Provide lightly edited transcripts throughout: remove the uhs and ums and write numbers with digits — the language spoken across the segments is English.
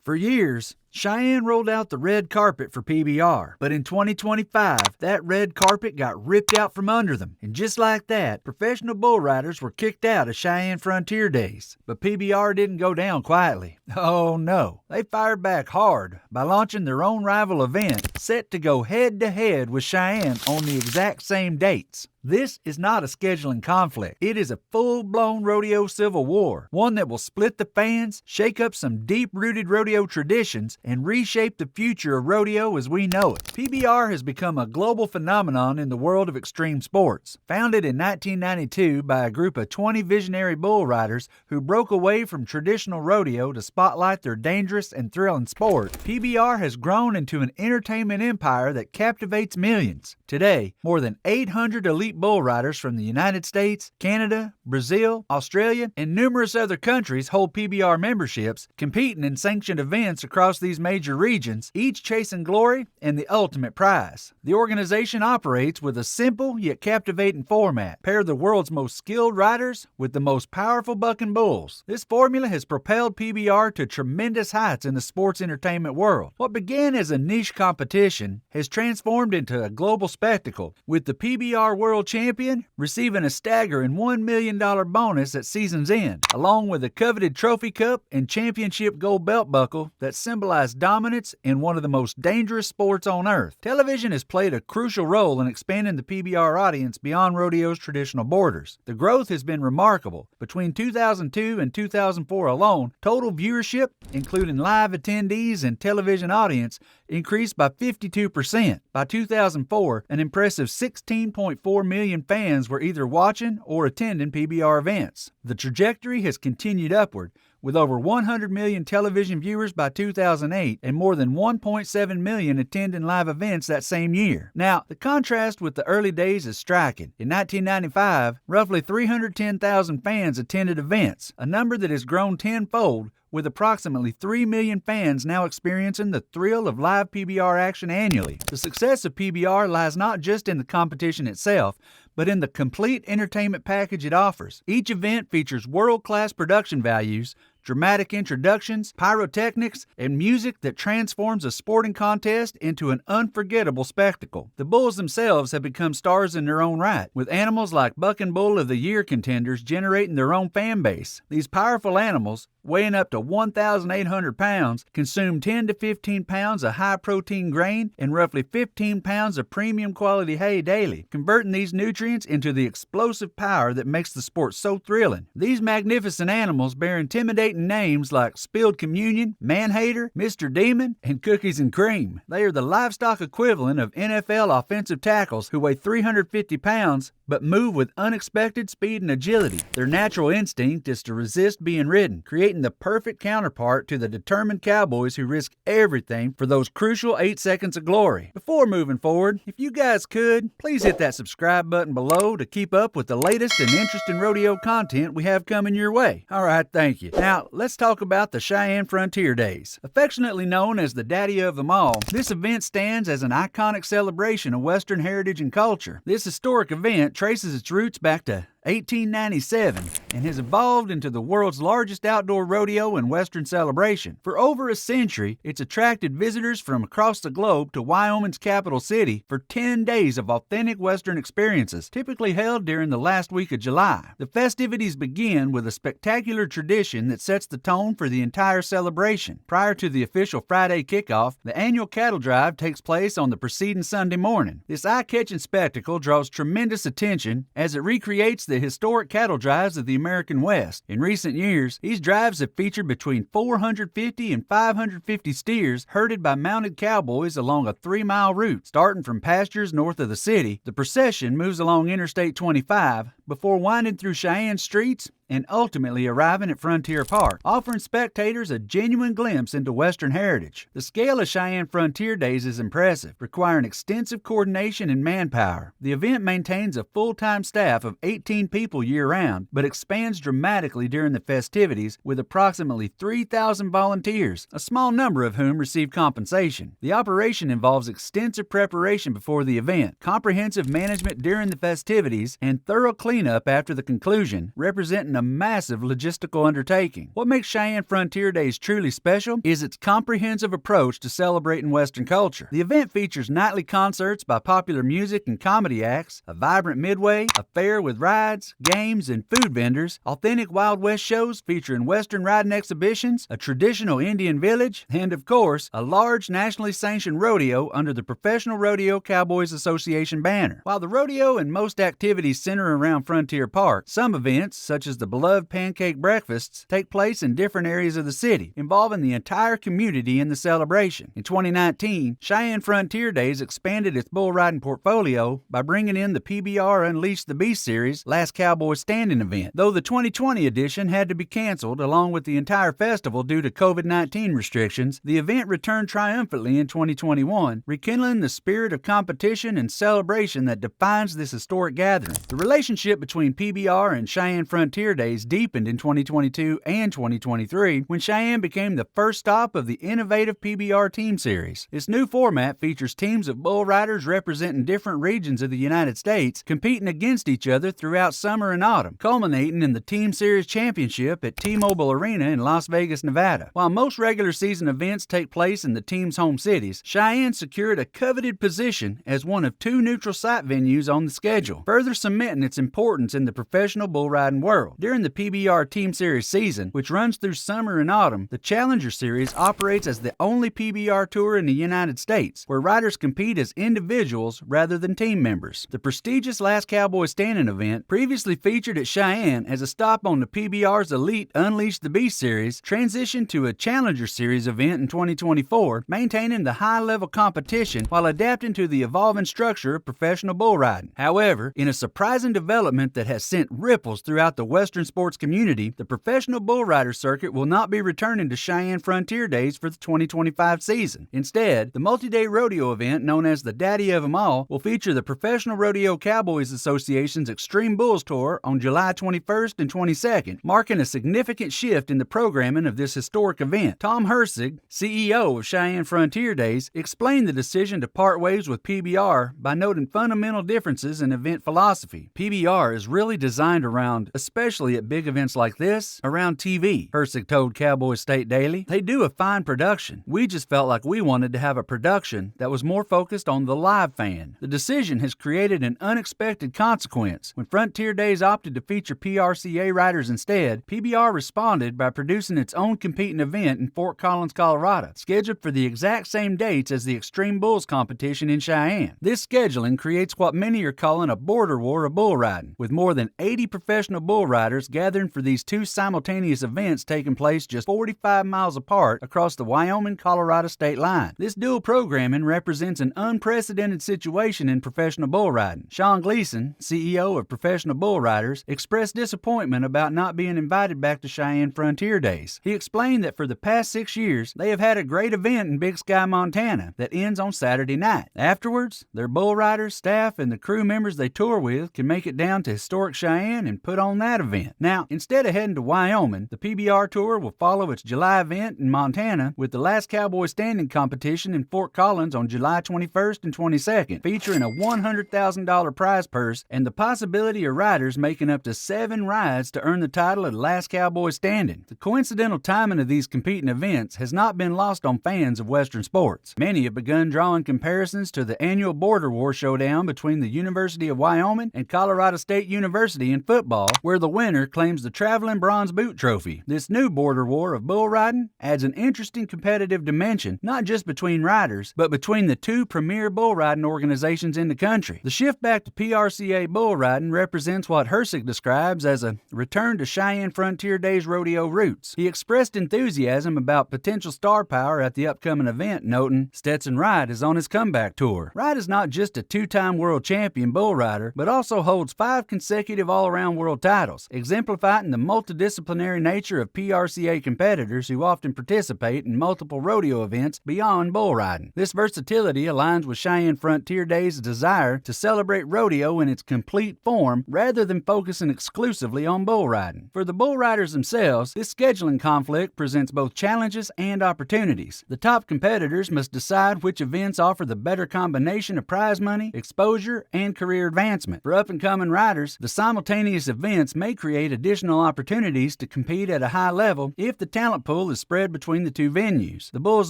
For years, Cheyenne rolled out the red carpet for PBR, but in 2025, that red carpet got ripped out from under them. And just like that, professional bull riders were kicked out of Cheyenne Frontier Days. But PBR didn't go down quietly. Oh no, they fired back hard by launching their own rival event set to go head-to-head with Cheyenne on the exact same dates. This is not a scheduling conflict. It is a full-blown rodeo civil war, one that will split the fans, shake up some deep-rooted rodeo traditions, and reshape the future of rodeo as we know it. PBR has become a global phenomenon in the world of extreme sports. Founded in 1992 by a group of 20 visionary bull riders who broke away from traditional rodeo to spotlight their dangerous and thrilling sport, PBR has grown into an entertainment empire that captivates millions. Today, more than 800 elite bull riders from the United States, Canada, Brazil, Australia, and numerous other countries hold PBR memberships, competing in sanctioned events across these major regions, each chasing glory and the ultimate prize. The organization operates with a simple yet captivating format. Pair the world's most skilled riders with the most powerful bucking bulls. This formula has propelled PBR to tremendous heights in the sports entertainment world. What began as a niche competition has transformed into a global spectacle, with the PBR World Champion receiving a staggering $1 million bonus at season's end, along with a coveted trophy cup and championship gold belt buckle that symbolize dominance in one of the most dangerous sports on earth. Television has played a crucial role in expanding the PBR audience beyond rodeo's traditional borders. The growth has been remarkable. Between 2002 and 2004 alone, total viewership, including live attendees and television audience, increased by 52%. By 2004, an impressive 16.4 million fans were either watching or attending PBR events. The trajectory has continued upward, with over 100 million television viewers by 2008 and more than 1.7 million attending live events that same year. Now, the contrast with the early days is striking. In 1995, roughly 310,000 fans attended events, a number that has grown tenfold, with approximately 3 million fans now experiencing the thrill of live PBR action annually. The success of PBR lies not just in the competition itself, but in the complete entertainment package it offers. Each event features world-class production values, dramatic introductions, pyrotechnics, and music that transforms a sporting contest into an unforgettable spectacle. The bulls themselves have become stars in their own right, with animals like Bucking Bull of the Year contenders generating their own fan base. These powerful animals, weighing up to 1,800 pounds, consume 10 to 15 pounds of high-protein grain and roughly 15 pounds of premium-quality hay daily, converting these nutrients into the explosive power that makes the sport so thrilling. These magnificent animals bear intimidating names like Spilled Communion, Man-Hater, Mr. Demon, and Cookies and Cream. They are the livestock equivalent of NFL offensive tackles who weigh 350 pounds but move with unexpected speed and agility. Their natural instinct is to resist being ridden, creating the perfect counterpart to the determined cowboys who risk everything for those crucial 8 seconds of glory. Before moving forward, if you guys could, please hit that subscribe button below to keep up with the latest and interesting rodeo content we have coming your way. Alright, thank you. Now, let's talk about the Cheyenne Frontier Days. Affectionately known as the daddy of them all, this event stands as an iconic celebration of Western heritage and culture. This historic event traces its roots back to 1897 and has evolved into the world's largest outdoor rodeo and Western celebration. For over a century, it's attracted visitors from across the globe to Wyoming's capital city for 10 days of authentic Western experiences, typically held during the last week of July. The festivities begin with a spectacular tradition that sets the tone for the entire celebration. Prior to the official Friday kickoff, the annual cattle drive takes place on the preceding Sunday morning. This eye-catching spectacle draws tremendous attention as it recreates the historic cattle drives of the American West. In recent years, these drives have featured between 450 and 550 steers herded by mounted cowboys along a 3-mile route. Starting from pastures north of the city, the procession moves along Interstate 25 before winding through Cheyenne streets and ultimately arriving at Frontier Park, offering spectators a genuine glimpse into Western heritage. The scale of Cheyenne Frontier Days is impressive, requiring extensive coordination and manpower. The event maintains a full-time staff of 18 people year-round, but expands dramatically during the festivities with approximately 3,000 volunteers, a small number of whom receive compensation. The operation involves extensive preparation before the event, comprehensive management during the festivities, and thorough cleanup cleanup after the conclusion, representing a massive logistical undertaking. What makes Cheyenne Frontier Days truly special is its comprehensive approach to celebrating Western culture. The event features nightly concerts by popular music and comedy acts, a vibrant midway, a fair with rides, games, and food vendors, authentic Wild West shows featuring Western riding exhibitions, a traditional Indian village, and of course, a large nationally sanctioned rodeo under the Professional Rodeo Cowboys Association banner. While the rodeo and most activities center around Frontier Park, some events, such as the beloved pancake breakfasts, take place in different areas of the city, involving the entire community in the celebration. In 2019, Cheyenne Frontier Days expanded its bull riding portfolio by bringing in the PBR Unleash the Beast Series Last Cowboy Standing event, though the 2020 edition had to be canceled along with the entire festival due to COVID-19 restrictions. The event returned triumphantly in 2021, rekindling the spirit of competition and celebration that defines this historic gathering. The relationship between PBR and Cheyenne Frontier Days deepened in 2022 and 2023 when Cheyenne became the first stop of the innovative PBR Team Series. This new format features teams of bull riders representing different regions of the United States competing against each other throughout summer and autumn, culminating in the Team Series Championship at T-Mobile Arena in Las Vegas, Nevada. While most regular season events take place in the team's home cities, Cheyenne secured a coveted position as one of two neutral site venues on the schedule, further cementing its importance in the professional bull riding world. During the PBR Team Series season, which runs through summer and autumn, the Challenger Series operates as the only PBR tour in the United States, where riders compete as individuals rather than team members. The prestigious Last Cowboy Standing event, previously featured at Cheyenne as a stop on the PBR's elite Unleash the Beast Series, transitioned to a Challenger Series event in 2024, maintaining the high-level competition while adapting to the evolving structure of professional bull riding. However, in a surprising development that has sent ripples throughout the Western sports community, the professional bull rider circuit will not be returning to Cheyenne Frontier Days for the 2025 season. Instead, the multi-day rodeo event known as the Daddy of 'em All will feature the Professional Rodeo Cowboys Association's Extreme Bulls Tour on July 21st and 22nd, marking a significant shift in the programming of this historic event. Tom Hersig, CEO of Cheyenne Frontier Days, explained the decision to part ways with PBR by noting fundamental differences in event philosophy. PBR is really designed around, especially at big events like this, around TV, Hersig told Cowboy State Daily. They do a fine production. We just felt like we wanted to have a production that was more focused on the live fan. The decision has created an unexpected consequence. When Frontier Days opted to feature PRCA riders instead, PBR responded by producing its own competing event in Fort Collins, Colorado, scheduled for the exact same dates as the Extreme Bulls competition in Cheyenne. This scheduling creates what many are calling a border war of bull riding, with more than 80 professional bull riders gathering for these two simultaneous events taking place just 45 miles apart across the Wyoming-Colorado state line. This dual programming represents an unprecedented situation in professional bull riding. Sean Gleason, CEO of Professional Bull Riders, expressed disappointment about not being invited back to Cheyenne Frontier Days. He explained that for the past 6 years, they have had a great event in Big Sky, Montana that ends on Saturday night. Afterwards, their bull riders, staff, and the crew members they tour with can make it down to historic Cheyenne and put on that event. Now, instead of heading to Wyoming, the PBR Tour will follow its July event in Montana with the Last Cowboy Standing competition in Fort Collins on July 21st and 22nd, featuring a $100,000 prize purse and the possibility of riders making up to 7 rides to earn the title of Last Cowboy Standing. The coincidental timing of these competing events has not been lost on fans of Western sports. Many have begun drawing comparisons to the annual Border War showdown between the University of Wyoming and Colorado State University in football, where the winner claims the traveling bronze boot trophy. This new border war of bull riding adds an interesting competitive dimension, not just between riders, but between the two premier bull riding organizations in the country. The shift back to PRCA bull riding represents what Hersig describes as a return to Cheyenne Frontier Days rodeo roots. He expressed enthusiasm about potential star power at the upcoming event, noting Stetson Wright is on his comeback tour. Wright is not just a 2-time world champion bull rider, but also holds 5 consecutive all-around world titles, exemplifying the multidisciplinary nature of PRCA competitors who often participate in multiple rodeo events beyond bull riding. This versatility aligns with Cheyenne Frontier Days' desire to celebrate rodeo in its complete form rather than focusing exclusively on bull riding. For the bull riders themselves, this scheduling conflict presents both challenges and opportunities. The top competitors must decide which events offer the better combination of prize money, exposure, and career advancement. For up-and-coming riders, riders, the simultaneous events may create additional opportunities to compete at a high level if the talent pool is spread between the two venues. The bulls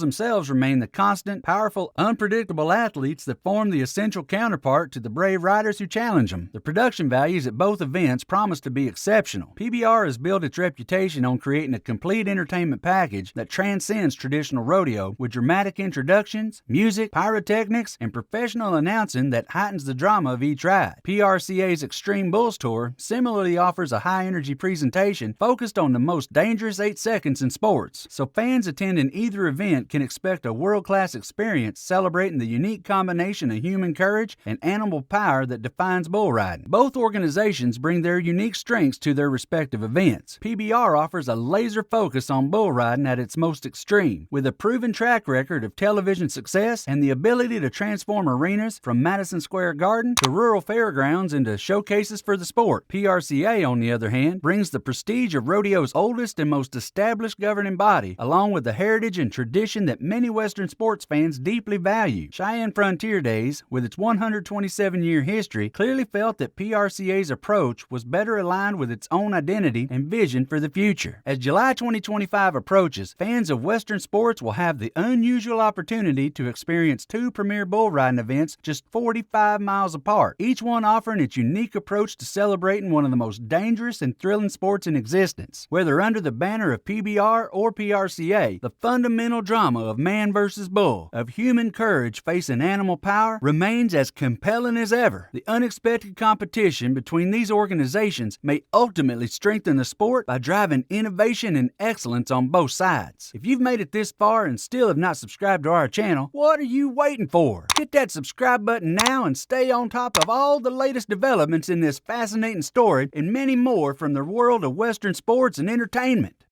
themselves remain the constant, powerful, unpredictable athletes that form the essential counterpart to the brave riders who challenge them. The production values at both events promise to be exceptional. PBR has built its reputation on creating a complete entertainment package that transcends traditional rodeo with dramatic introductions, music, pyrotechnics, and professional announcing that heightens the drama of each ride. PRCA's Extreme Bulls Tour similarly offers a high-energy presentation focused on the most dangerous 8 seconds in sports, so fans attending either event can expect a world-class experience celebrating the unique combination of human courage and animal power that defines bull riding. Both organizations bring their unique strengths to their respective events. PBR offers a laser focus on bull riding at its most extreme, with a proven track record of television success and the ability to transform arenas from Madison Square Garden to rural fairgrounds into showcases for the sport. PRCA, on the other hand, brings the prestige of rodeo's oldest and most established governing body, along with the heritage and tradition that many Western sports fans deeply value. Cheyenne Frontier Days, with its 127-year history, clearly felt that PRCA's approach was better aligned with its own identity and vision for the future. As July 2025 approaches, fans of Western sports will have the unusual opportunity to experience 2 premier bull riding events just 45 miles apart, each one offering its unique approach to celebrating one of the most dangerous and thrilling sports in existence. Whether under the banner of PBR or PRCA, the fundamental drama of man versus bull, of human courage facing animal power, remains as compelling as ever. The unexpected competition between these organizations may ultimately strengthen the sport by driving innovation and excellence on both sides. If you've made it this far and still have not subscribed to our channel, what are you waiting for? Hit that subscribe button now and stay on top of all the latest developments in this fascinating story and many more from the world of Western sports and entertainment.